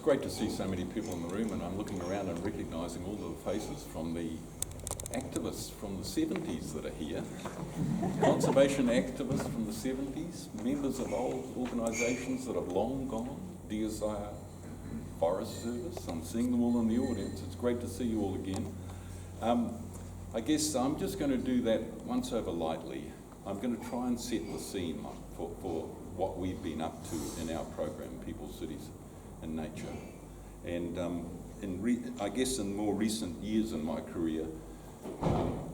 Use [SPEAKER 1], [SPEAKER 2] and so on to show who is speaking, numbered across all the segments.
[SPEAKER 1] It's great to see so many people in the room, and I'm looking around and recognising all of the faces from the activists from the 70s that are here, conservation activists from the 70s, members of old organisations that have long gone, DSI, Forest Service. I'm seeing them all in the audience. It's great to see you all again. I guess I'm just going to do that once over lightly. I'm going to try and set the scene for what we've been up to in our program, People, Cities and Nature. And I guess in more recent years in my career,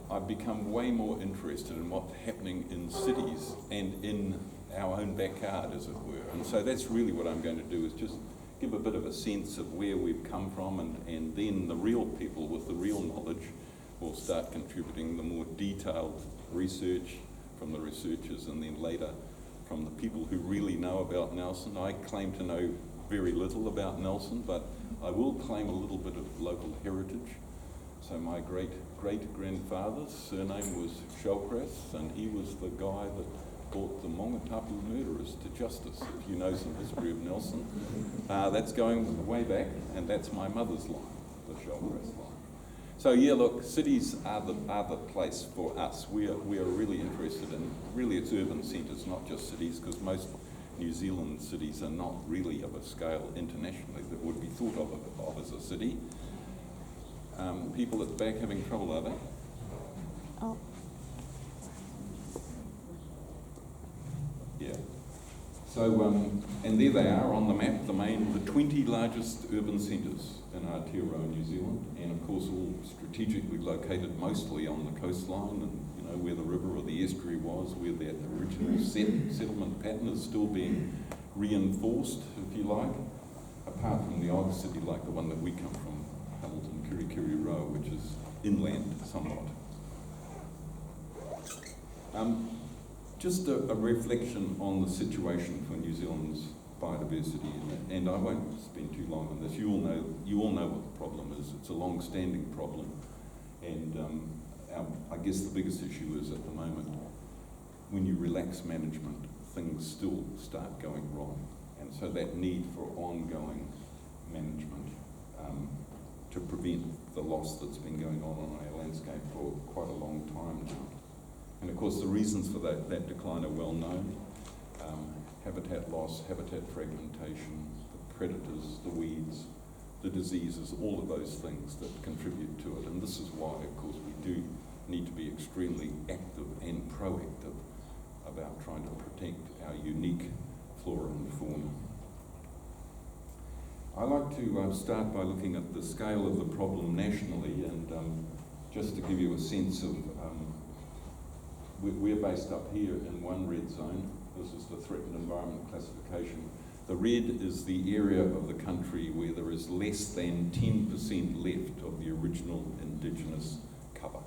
[SPEAKER 1] I've become way more interested in what's happening in cities and in our own backyard, as it were. And so that's really what I'm going to do, is just give a bit of a sense of where we've come from, and then the real people with the real knowledge will start contributing the more detailed research from the researchers, and then later from the people who really know about Nelson. I claim to know very little about Nelson, but I will claim a little bit of local heritage. So my great-great-grandfather's surname was Shellcrass, and he was the guy that brought the Mongatapu murderers to justice, if you know some history of Nelson. That's going way back, and that's my mother's line, the Shellcrass line. So yeah, look, cities are the place for us. We are really interested in, really it's urban centres, not just cities, because most New Zealand cities are not really of a scale internationally that would be thought of as a city. People at the back having trouble, are they?
[SPEAKER 2] Oh.
[SPEAKER 1] Yeah. So, and there they are on the map, the 20 largest urban centres in Aotearoa, New Zealand, and of course all strategically located mostly on the coastline, and you know where the river or the estuary was, where that original settlement pattern is still being reinforced, if you like, apart from the odd city like the one that we come from, Hamilton, Kirikiri Roa, which is inland somewhat. Just a reflection on the situation for New Zealand's biodiversity, and I won't spend too long on this. You all know what the problem is. It's a long-standing problem, and I guess the biggest issue is at the moment, when you relax management, things still start going wrong, and so that need for ongoing management to prevent the loss that's been going on our landscape for quite a long time now. And of course the reasons for that decline are well known. Habitat loss, habitat fragmentation, the predators, the weeds, the diseases, all of those things that contribute to it. And this is why, of course, we do need to be extremely active and proactive about trying to protect our unique flora and fauna. I like to start by looking at the scale of the problem nationally, and just to give you a sense of, we're based up here in one red zone. This is the threatened environment classification. The red is the area of the country where there is less than 10% left of the original indigenous cover.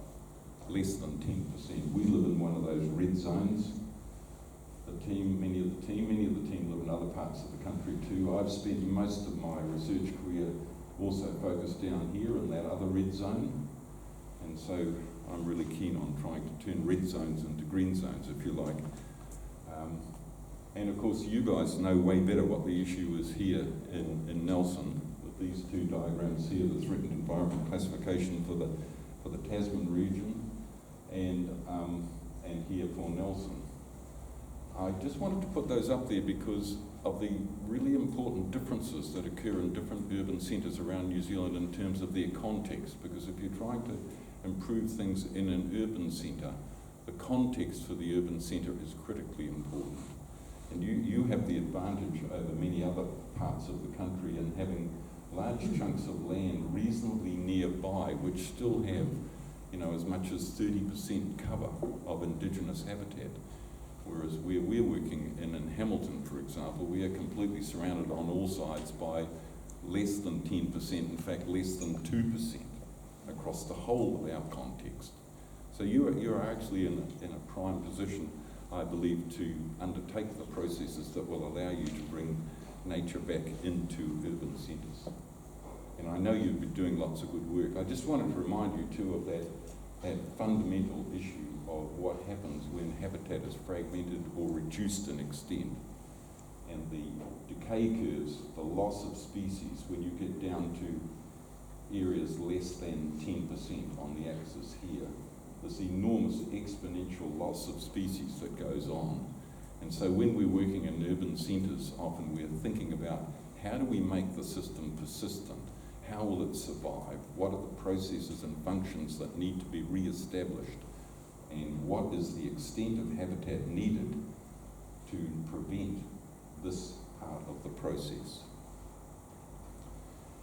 [SPEAKER 1] Less than 10%. We live in one of those red zones. Many of the team live in other parts of the country too. I've spent most of my research career also focused down here in that other red zone. And so I'm really keen on trying to turn red zones into green zones, if you like. And of course, you guys know way better what the issue is here in Nelson, with these two diagrams here, the threatened environment classification for the Tasman region, and here for Nelson. I just wanted to put those up there because of the really important differences that occur in different urban centres around New Zealand in terms of their context, because if you're trying to improve things in an urban centre, the context for the urban centre is critically important. And you have the advantage over many other parts of the country in having large chunks of land reasonably nearby which still have, you know, as much as 30% cover of indigenous habitat. Whereas where we're working in Hamilton, for example, we are completely surrounded on all sides by less than 10%, in fact less than 2% across the whole of our context. So you are actually in a prime position, I believe, to undertake the processes that will allow you to bring nature back into urban centres. And I know you've been doing lots of good work. I just wanted to remind you too of that fundamental issue of what happens when habitat is fragmented or reduced in extent. and the decay curves, the loss of species, when you get down to areas less than 10% on the axis here, this enormous exponential loss of species that goes on. And so when we're working in urban centres, often we're thinking about how do we make the system persistent? How will it survive? What are the processes and functions that need to be re-established? And what is the extent of habitat needed to prevent this part of the process?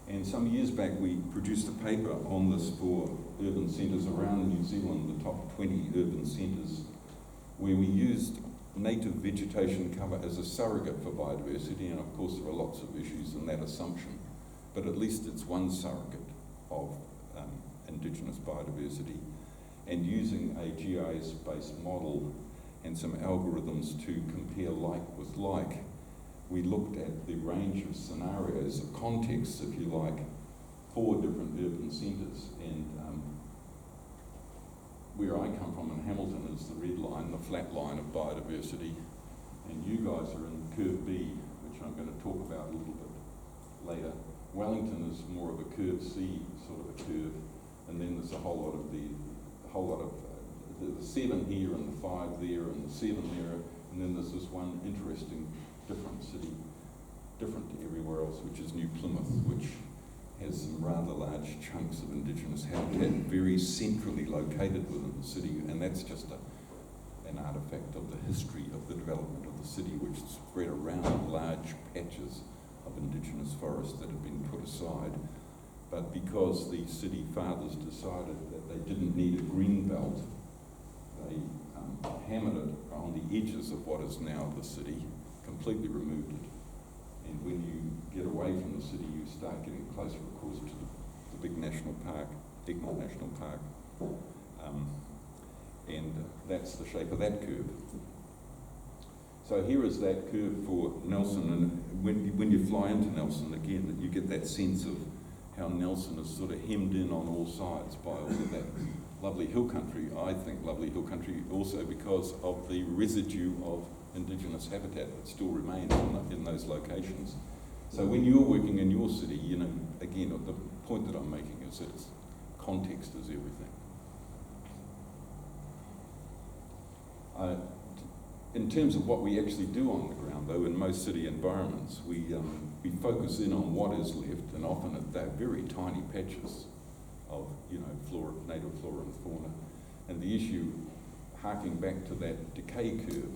[SPEAKER 1] And some years back we produced a paper on this for urban centres around New Zealand, the top 20 urban centres, where we used native vegetation cover as a surrogate for biodiversity, and of course there are lots of issues in that assumption, but at least it's one surrogate of Indigenous biodiversity. And using a GIS-based model and some algorithms to compare like with like, we looked at the range of scenarios, of contexts, if you like, for different urban centres. And where I come from in Hamilton is the red line, the flat line of biodiversity. And you guys are in curve B, which I'm going to talk about a little bit later. Wellington is more of a curve C sort of a curve. And then there's a whole lot of the 7 here and the 5 there and the 7 there. And then there's this one interesting different city, different to everywhere else, which is New Plymouth, which has some rather large chunks of Indigenous habitat very centrally located within the city, and that's just an artefact of the history of the development of the city, which is spread around large patches of Indigenous forest that have been put aside. But because the city fathers decided that they didn't need a green belt, they hammered it on the edges of what is now the city, completely removed it. And when you get away from the city, you start getting closer, of course, to the big national park, Ecological National Park. And that's the shape of that curve. So here is that curve for Nelson, and when you fly into Nelson, again, you get that sense of how Nelson is sort of hemmed in on all sides by all of that lovely hill country. I think lovely hill country also because of the residue of Indigenous habitat that still remains in those locations. So when you're working in your city, you know, again, the point that I'm making is that context is everything. In terms of what we actually do on the ground, though, in most city environments, we focus in on what is left, and often at that very tiny patches of, you know, flora, native flora and fauna. And the issue, harking back to that decay curve,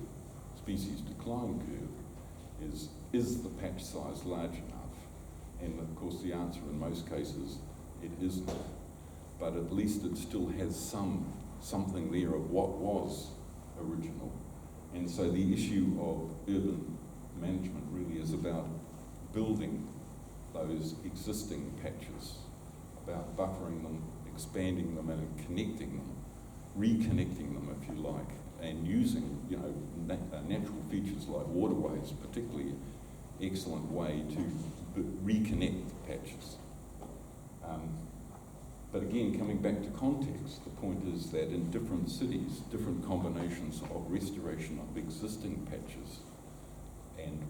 [SPEAKER 1] species decline curve, is the patch size large enough? And of course the answer in most cases, it isn't. But at least it still has something there of what was original. And so the issue of urban management really is about building those existing patches, about buffering them, expanding them and connecting them, reconnecting them if you like, and using, you know, natural features like waterways, particularly excellent way to reconnect patches. But again, coming back to context, the point is that in different cities, different combinations of restoration of existing patches and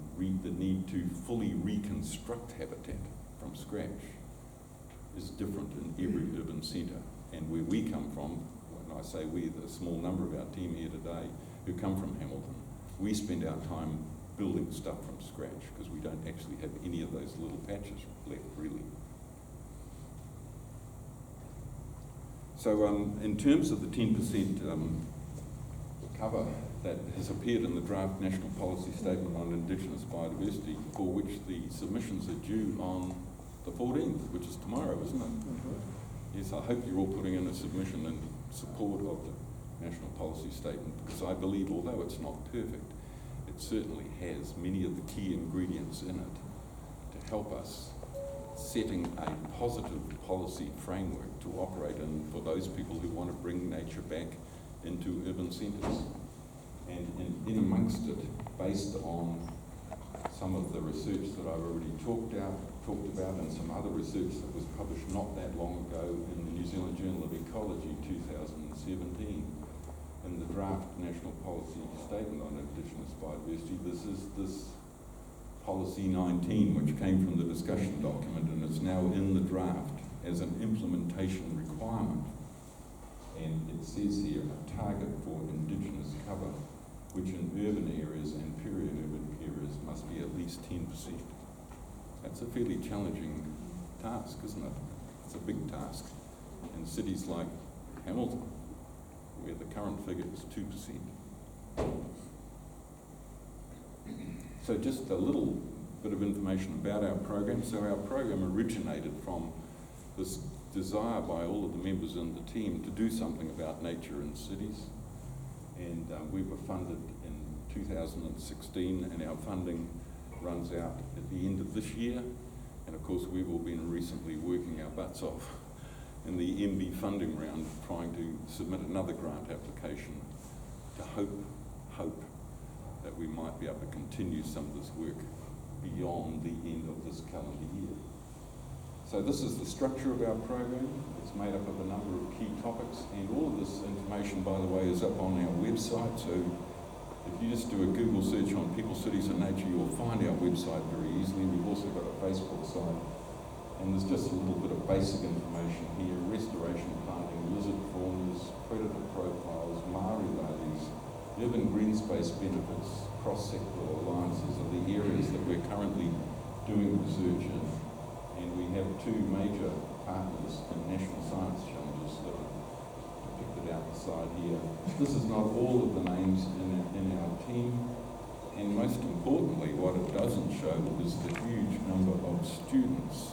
[SPEAKER 1] the need to fully reconstruct habitat from scratch is different in every urban centre. And where we come from, when I say we, the small number of our team here today who come from Hamilton, we spend our time building stuff from scratch because we don't actually have any of those little patches left, really. So in terms of the 10% cover that has appeared in the draft National Policy Statement on Indigenous Biodiversity, for which the submissions are due on the 14th, which is tomorrow, isn't it? Mm-hmm. Yes, I hope you're all putting in a submission in support of the National Policy Statement, because I believe, although it's not perfect, it certainly has many of the key ingredients in it to help us setting a positive policy framework to operate in for those people who want to bring nature back into urban centres. And in amongst it, based on some of the research that I've already talked about and some other research that was published not that long ago in the New Zealand Journal of Ecology 2017, in the draft National Policy Statement on Indigenous Biodiversity, this Policy 19, which came from the discussion document and is now in the draft as an implementation requirement. And it says here, a target for Indigenous cover, which in urban areas and peri-urban areas must be at least 10%. That's a fairly challenging task, isn't it? It's a big task. In cities like Hamilton, where the current figure is 2%. So just a little bit of information about our program. So our program originated from this desire by all of the members in the team to do something about nature in cities. And we were funded in 2016, and our funding runs out at the end of this year. And of course, we've all been recently working our butts off in the MB funding round, trying to submit another grant application to hope that we might be able to continue some of this work beyond the end of this calendar year. So this is the structure of our program. It's made up of a number of key topics, and all of this information, by the way, is up on our website. So if you just do a Google search on People, Cities and Nature, you'll find our website very easily. We've also got a Facebook site, and there's just a little bit of basic information here: restoration planting, lizard faunas, predator profiles, Maori values, urban green space benefits, cross-sectoral alliances are the areas that we're currently doing research in. And we have two major partners in national science challenges that are depicted out the side here. This is not all of the names in our team, and most importantly, what it doesn't show is the huge number of students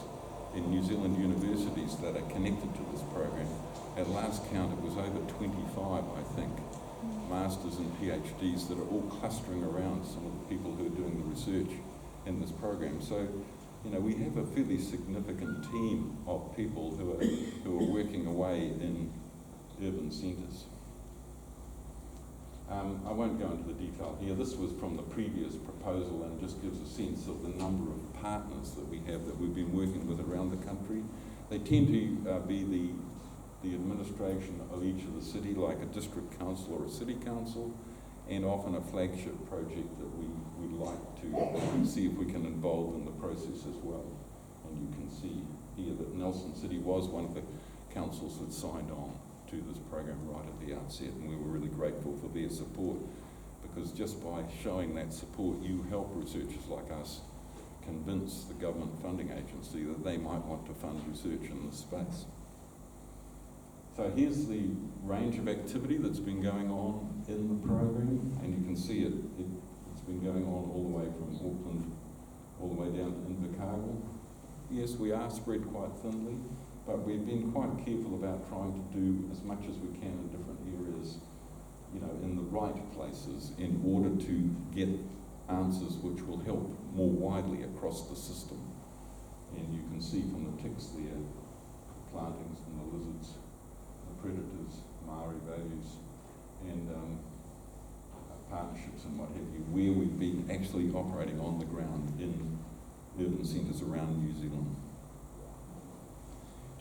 [SPEAKER 1] in New Zealand universities that are connected to this program. At last count, it was over 25, I think, masters and PhDs that are all clustering around some of the people who are doing the research in this program. So, you know, we have a fairly significant team of people who are working away in urban centres. I won't go into the detail here. This was from the previous proposal and just gives a sense of the number of partners that we have that we've been working with around the country. They tend to be the administration of each of the city, like a district council or a city council, and often a flagship project that we'd like to see if we can involve in the process as well. And you can see here that Nelson City was one of the councils that signed on to this program right at the outset, and we were really grateful for their support, because just by showing that support, you help researchers like us convince the government funding agency that they might want to fund research in this space. So here's the range of activity that's been going on in the program, and you can see it's been going on all the way from Auckland all the way down to Invercargill. Yes, we are spread quite thinly, but we've been quite careful about trying to do as much as we can in different areas, you know, in the right places, in order to get answers which will help more widely across the system. And you can see from the ticks there, the plantings and the lizards, predators, Maori values, and partnerships and what have you, where we've been actually operating on the ground in urban centres around New Zealand.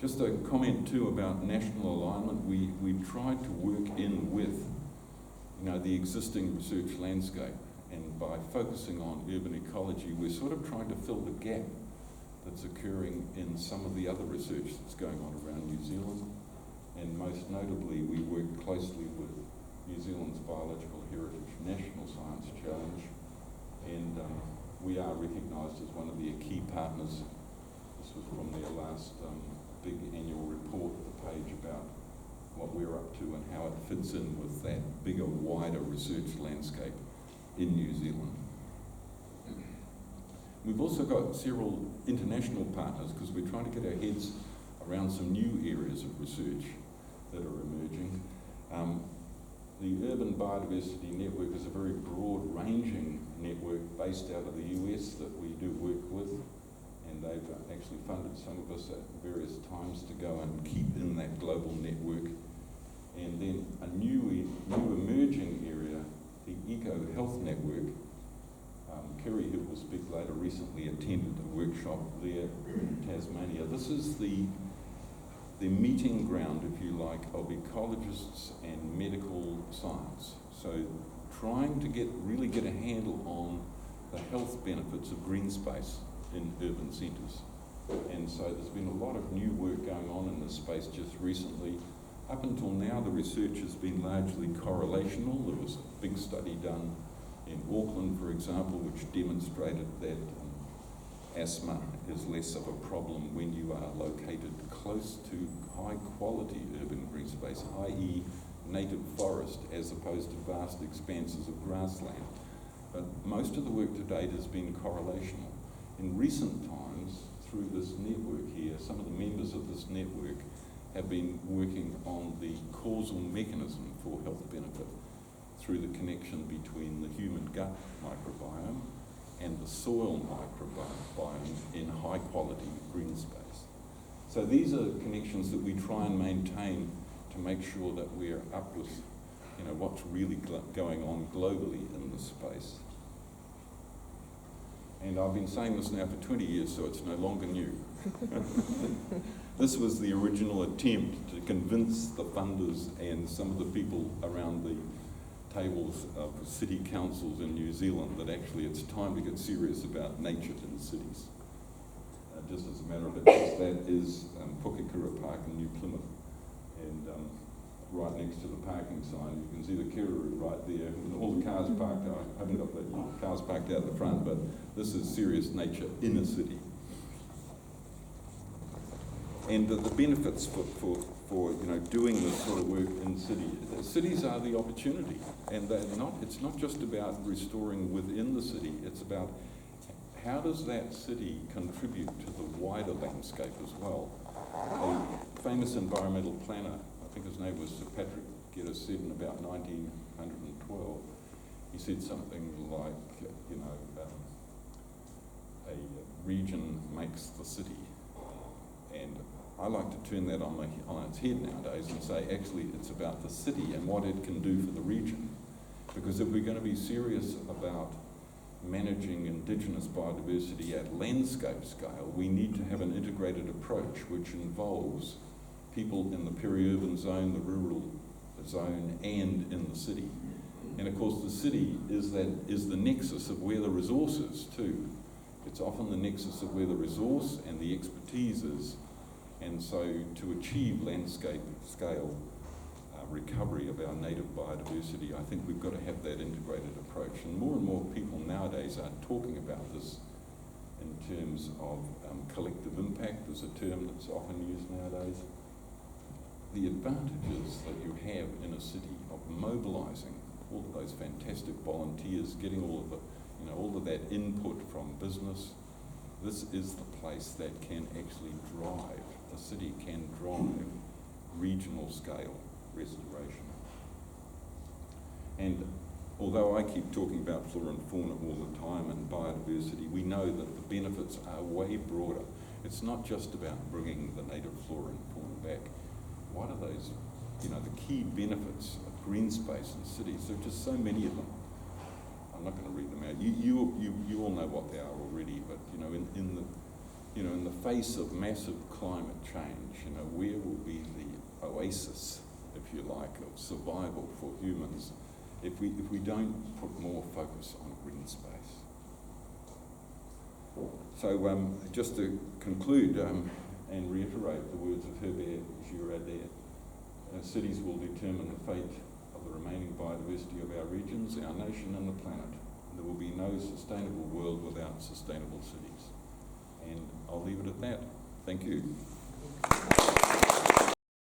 [SPEAKER 1] Just a comment too about national alignment. We tried to work in with, you know, the existing research landscape, and by focusing on urban ecology, we're sort of trying to fill the gap that's occurring in some of the other research that's going on around New Zealand. And most notably, we work closely with New Zealand's Biological Heritage National Science Challenge, and we are recognised as one of their key partners. This was from their last big annual report, the page about what we're up to and how it fits in with that bigger, wider research landscape in New Zealand. We've also got several international partners, because we're trying to get our heads around some new areas of research that are emerging. The Urban Biodiversity Network is a very broad-ranging network based out of the US that we do work with, and they've actually funded some of us at various times to go and keep in that global network. And then a new emerging area, the Eco Health Network. Kerry, who will speak later, recently attended a workshop there in Tasmania. This is the meeting ground, if you like, of ecologists and medical science. So trying to really get a handle on the health benefits of green space in urban centres. And so there's been a lot of new work going on in this space just recently. Up until now, the research has been largely correlational. There was a big study done in Auckland, for example, which demonstrated that asthma is less of a problem when you are located close to high-quality urban green space, i.e. native forest, as opposed to vast expanses of grassland. But most of the work to date has been correlational. In recent times, through this network here, some of the members of this network have been working on the causal mechanism for health benefit through the connection between the human gut microbiome and the soil microbiome in high quality green space. So these are connections that we try and maintain to make sure that we're up with what's really going on globally in this space. And I've been saying this now for 20 years, so it's no longer new. This was the original attempt to convince the funders and some of the people around the tables of city councils in New Zealand that actually it's time to get serious about nature in cities. Just as a matter of fact, that is Pukekura Park in New Plymouth. And right next to the parking sign, you can see the Kiruru right there, and all the cars parked out. I haven't got the cars parked out the front, but this is serious nature in a city. And the benefits for doing this sort of work in cities are the opportunity, and it's not just about restoring within the city, it's about how does that city contribute to the wider landscape as well. A famous environmental planner, I think his name was Sir Patrick Geddes, said in about 1912, he said something like, a region makes the city. And I like to turn that on its head nowadays and say, actually, it's about the city and what it can do for the region. Because if we're going to be serious about managing Indigenous biodiversity at landscape scale, we need to have an integrated approach which involves people in the peri-urban zone, the rural zone, and in the city. And of course the city is the nexus of where the resource is too. It's often the nexus of where the resource and the expertise is. And so to achieve landscape scale recovery of our native biodiversity, I think we've got to have that integrated approach. And more people nowadays are talking about this in terms of collective impact. There's a term that's often used nowadays. The advantages that you have in a city of mobilising all of those fantastic volunteers, getting all of that input from business. This is the place that can actually drive, the city can drive regional scale restoration. And although I keep talking about flora and fauna all the time and biodiversity, we know that the benefits are way broader. It's not just about bringing the native flora and fauna back. What are those, the key benefits of green space in cities? There are just so many of them. I'm not going to read them out. You all know what they are already, but in the face of massive climate change, where will be the oasis, if you like, of survival for humans if we don't put more focus on green space? So just to conclude and reiterate the words of Herbert Girardet, cities will determine the fate of the remaining biodiversity of our regions, our nation and the planet. There will be no sustainable world without sustainable cities. And I'll leave it at that. Thank you.